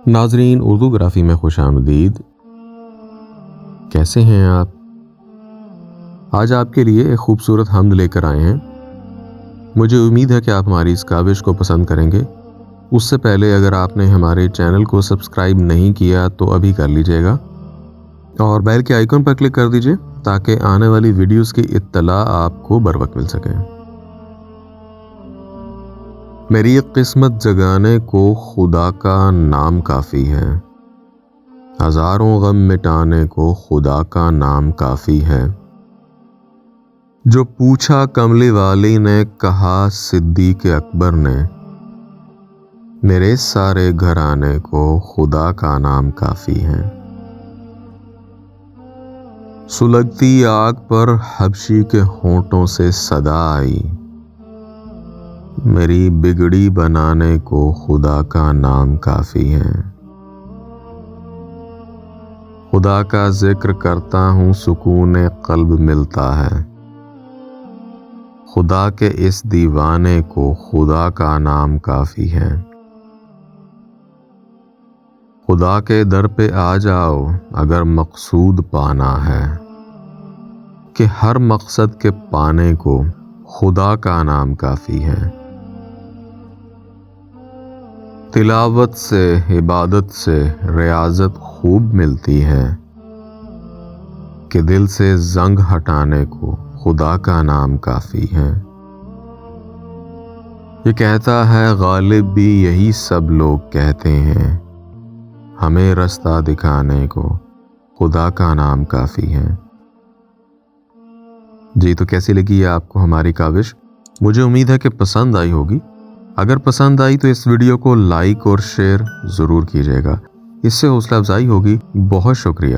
ناظرین، اردو گرافی میں خوش آمدید۔ کیسے ہیں آپ؟ آج آپ کے لیے ایک خوبصورت حمد لے کر آئے ہیں۔ مجھے امید ہے کہ آپ ہماری اس کاوش کو پسند کریں گے۔ اس سے پہلے اگر آپ نے ہمارے چینل کو سبسکرائب نہیں کیا تو ابھی کر لیجئے گا اور بیل کے آئیکن پر کلک کر دیجئے تاکہ آنے والی ویڈیوز کی اطلاع آپ کو بر وقت مل سکے۔ میری قسمت جگانے کو خدا کا نام کافی ہے، ہزاروں غم مٹانے کو خدا کا نام کافی ہے۔ جو پوچھا کملی والی نے، کہا صدیق اکبر نے، میرے سارے گھرانے کو خدا کا نام کافی ہے۔ سلگتی آگ پر حبشی کے ہونٹوں سے صدا آئی، میری بگڑی بنانے کو خدا کا نام کافی ہے۔ خدا کا ذکر کرتا ہوں سکون قلب ملتا ہے، خدا کے اس دیوانے کو خدا کا نام کافی ہے۔ خدا کے در پہ آ جاؤ اگر مقصود پانا ہے، کہ ہر مقصد کے پانے کو خدا کا نام کافی ہے۔ تلاوت سے، عبادت سے ریاضت خوب ملتی ہے، کہ دل سے زنگ ہٹانے کو خدا کا نام کافی ہے۔ یہ کہتا ہے غالب بھی یہی سب لوگ کہتے ہیں، ہمیں رستہ دکھانے کو خدا کا نام کافی ہے۔ جی تو کیسی لگی آپ کو ہماری کاوش؟ مجھے امید ہے کہ پسند آئی ہوگی۔ اگر پسند آئی تو اس ویڈیو کو لائک اور شیئر ضرور کیجیے گا، اس سے حوصلہ افزائی ہوگی۔ بہت شکریہ۔